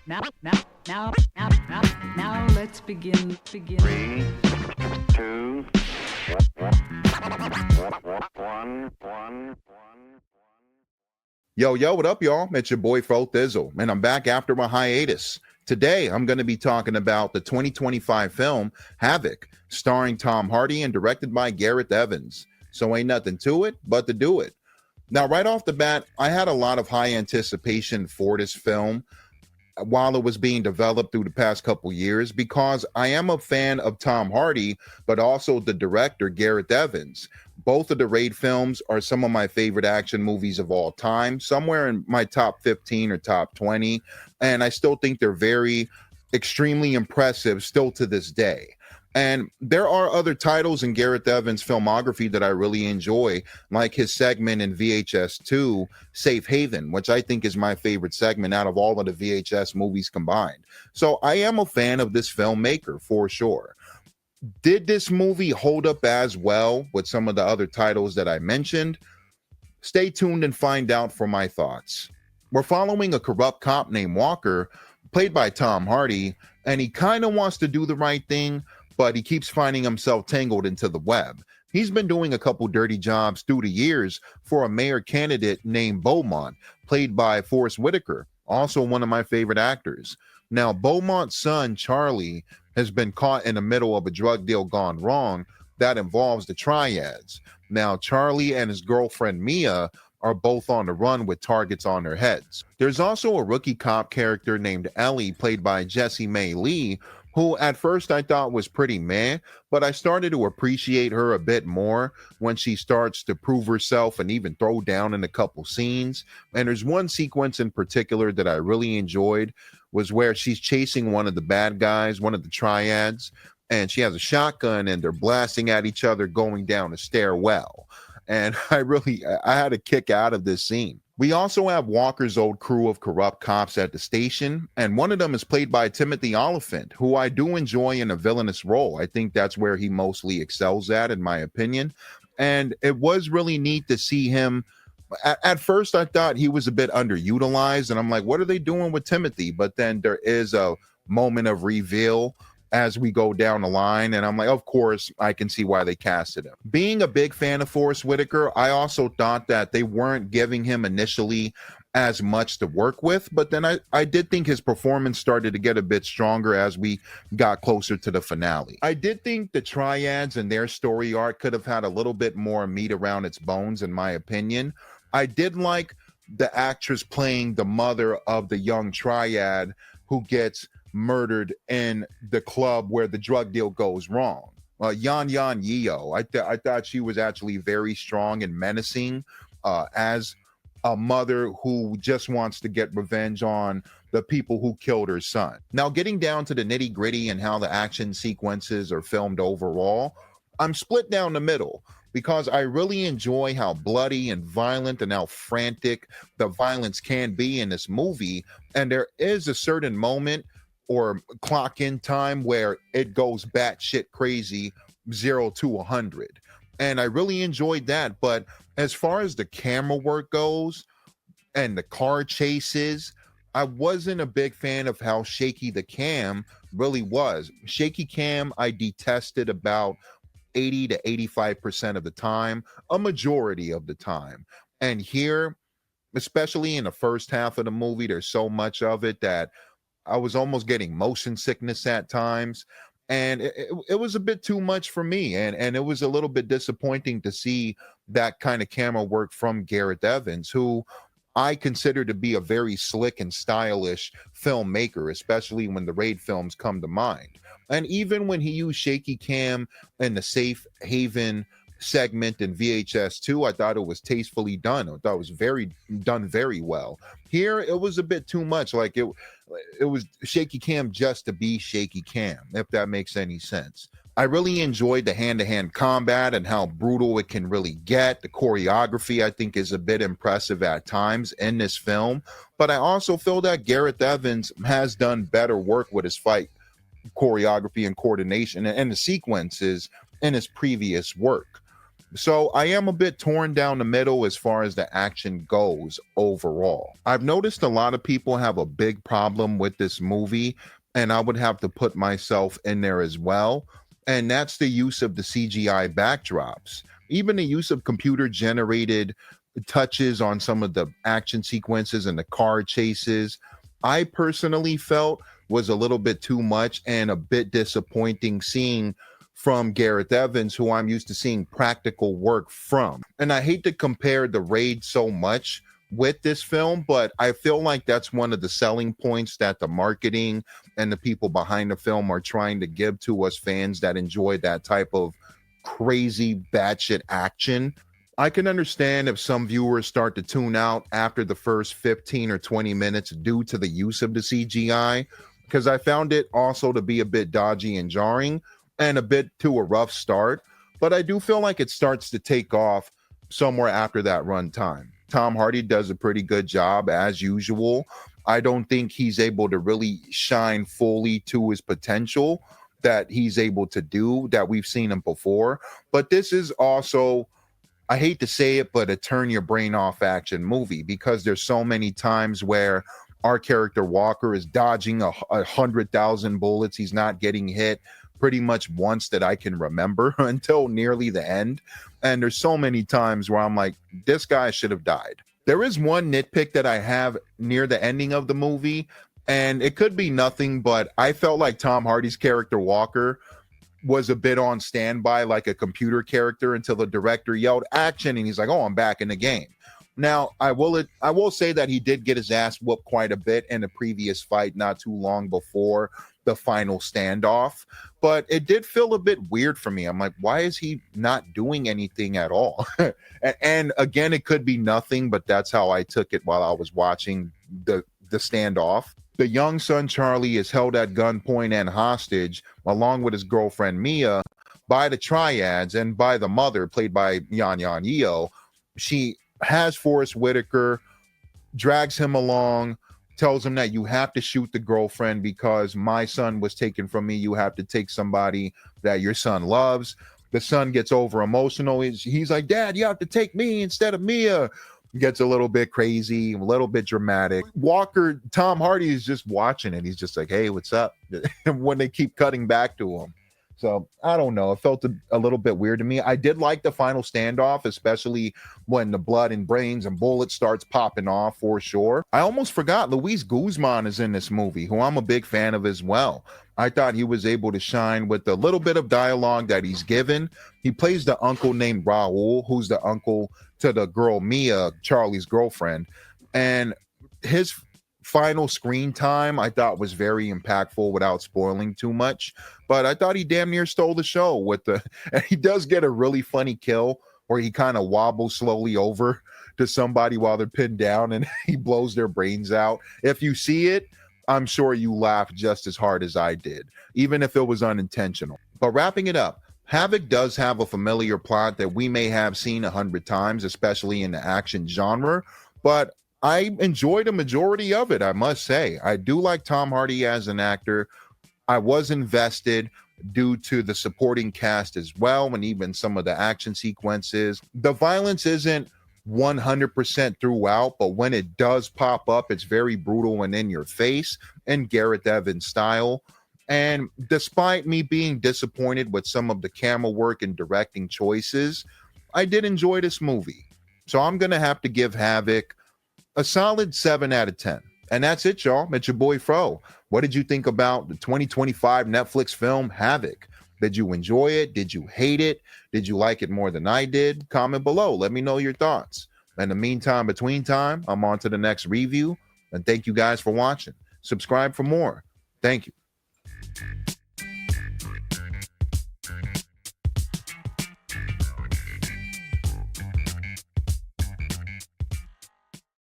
Now let's begin. 3, 2, 1. Yo, what up, y'all? It's your boy, Thizzle, and I'm back after my hiatus. Today, I'm going to be talking about the 2025 film, Havoc, starring Tom Hardy and directed by Gareth Evans. So ain't nothing to it but to do it. Now, right off the bat, I had a lot of high anticipation for this film while it was being developed through the past couple years because I am a fan of Tom Hardy, but also the director, Gareth Evans. Both of the Raid films are some of my favorite action movies of all time, somewhere in my top 15 or top 20. And I still think they're very extremely impressive still to this day. And there are other titles in Gareth Evans' filmography that I really enjoy, like his segment in VHS 2, Safe Haven, which I think is my favorite segment out of all of the VHS movies combined. So I am a fan of this filmmaker for sure. Did this movie hold up as well with some of the other titles that I mentioned? Stay tuned and find out for my thoughts. We're following a corrupt cop named Walker, played by Tom Hardy, and he kind of wants to do the right thing, but he keeps finding himself tangled into the web. He's been doing a couple dirty jobs through the years for a mayor candidate named Beaumont, played by Forrest Whitaker, also one of my favorite actors. Now, Beaumont's son, Charlie, has been caught in the middle of a drug deal gone wrong that involves the triads. Now, Charlie and his girlfriend, Mia, are both on the run with targets on their heads. There's also a rookie cop character named Ellie, played by Jessie May Lee, who at first I thought was pretty meh, but I started to appreciate her a bit more when she starts to prove herself and even throw down in a couple scenes. And there's one sequence in particular that I really enjoyed, was where she's chasing one of the bad guys, one of the triads, and she has a shotgun and they're blasting at each other going down a stairwell. And I had a kick out of this scene. We also have Walker's old crew of corrupt cops at the station, and one of them is played by Timothy Olyphant, who I do enjoy in a villainous role. I think that's where he mostly excels at, in my opinion. And it was really neat to see him. At first, I thought he was a bit underutilized, and I'm like, what are they doing with Timothy? But then there is a moment of reveal as we go down the line, and I'm like, of course, I can see why they casted him. Being a big fan of Forrest Whitaker, I also thought that they weren't giving him initially as much to work with, but then I did think his performance started to get a bit stronger as we got closer to the finale. I did think the triads and their story arc could have had a little bit more meat around its bones, in my opinion. I did like the actress playing the mother of the young triad who gets murdered in the club where the drug deal goes wrong. Yan Yeo. I thought she was actually very strong and menacing as a mother who just wants to get revenge on the people who killed her son. Now, getting down to the nitty gritty and how the action sequences are filmed overall, I'm split down the middle because I really enjoy how bloody and violent and how frantic the violence can be in this movie. And there is a certain moment or clock in time where it goes batshit crazy, 0 to 100. And I really enjoyed that. But as far as the camera work goes and the car chases, I wasn't a big fan of how shaky the cam really was. Shaky cam, I detested about 80 to 85% of the time, a majority of the time. And here, especially in the first half of the movie, there's so much of it that I was almost getting motion sickness at times, and it was a bit too much for me, and it was a little bit disappointing to see that kind of camera work from Gareth Evans, who I consider to be a very slick and stylish filmmaker, especially when the Raid films come to mind. And even when he used shaky cam in the Safe Haven segment in VHS 2, I thought it was tastefully done. I thought it was done very well. Here, it was a bit too much. Like it was shaky cam just to be shaky cam, if that makes any sense. I really enjoyed the hand-to-hand combat and how brutal it can really get. The choreography, I think, is a bit impressive at times in this film. But I also feel that Gareth Evans has done better work with his fight choreography and coordination and the sequences in his previous work. So I am a bit torn down the middle as far as the action goes overall. I've noticed a lot of people have a big problem with this movie, and I would have to put myself in there as well. And that's the use of the CGI backdrops, even the use of computer generated touches on some of the action sequences and the car chases. I personally felt was a little bit too much and a bit disappointing seeing from Gareth Evans, who I'm used to seeing practical work from. And I hate to compare The Raid so much with this film, but I feel like that's one of the selling points that the marketing and the people behind the film are trying to give to us fans that enjoy that type of crazy batshit action. I can understand if some viewers start to tune out after the first 15 or 20 minutes due to the use of the CGI, because I found it also to be a bit dodgy and jarring and a bit to a rough start, but I do feel like it starts to take off somewhere after that run time. Tom Hardy does a pretty good job as usual. I don't think he's able to really shine fully to his potential that he's able to do that we've seen him before. But this is also, I hate to say it, but a turn your brain off action movie, because there's so many times where our character Walker is dodging 100,000 bullets. He's not getting hit pretty much once that I can remember until nearly the end. And there's so many times where I'm like, this guy should have died. There is one nitpick that I have near the ending of the movie, and it could be nothing, but I felt like Tom Hardy's character Walker was a bit on standby like a computer character until the director yelled action and he's like, oh, I'm back in the game. Now, I will say that he did get his ass whooped quite a bit in the previous fight not too long before the final standoff, but it did feel a bit weird for me. I'm like, why is he not doing anything at all? And again, it could be nothing, but that's how I took it while I was watching the standoff. The young son Charlie is held at gunpoint and hostage along with his girlfriend Mia by the triads and by the mother played by Yan Yan Yeo. She has Forrest Whitaker, drags him along, tells him that you have to shoot the girlfriend because my son was taken from me. You have to take somebody that your son loves. The son gets over emotional. He's like, Dad, you have to take me instead of Mia. Gets a little bit crazy, a little bit dramatic. Walker, Tom Hardy is just watching it. He's just like, hey, what's up? When they keep cutting back to him. So I don't know. It felt a little bit weird to me. I did like the final standoff, especially when the blood and brains and bullets starts popping off for sure. I almost forgot Luis Guzman is in this movie, who I'm a big fan of as well. I thought he was able to shine with the little bit of dialogue that he's given. He plays the uncle named Raul, who's the uncle to the girl Mia, Charlie's girlfriend. And his final screen time I thought was very impactful without spoiling too much, but I thought he damn near stole the show with the, and he does get a really funny kill where he kind of wobbles slowly over to somebody while they're pinned down and he blows their brains out. If you see it, I'm sure you laugh just as hard as I did, even if it was unintentional. But wrapping it up, Havoc does have a familiar plot that we may have seen 100 times, especially in the action genre, but I enjoyed a majority of it, I must say. I do like Tom Hardy as an actor. I was invested due to the supporting cast as well, and even some of the action sequences. The violence isn't 100% throughout, but when it does pop up, it's very brutal and in your face in Gareth Evans style. And despite me being disappointed with some of the camera work and directing choices, I did enjoy this movie. So I'm going to have to give Havoc a solid 7 out of 10. And that's it, y'all. It's your boy Fro. What did you think about the 2025 Netflix film Havoc? Did you enjoy it? Did you hate it? Did you like it more than I did? Comment below. Let me know your thoughts. In the meantime, between time, I'm on to the next review. And thank you guys for watching. Subscribe for more. Thank you.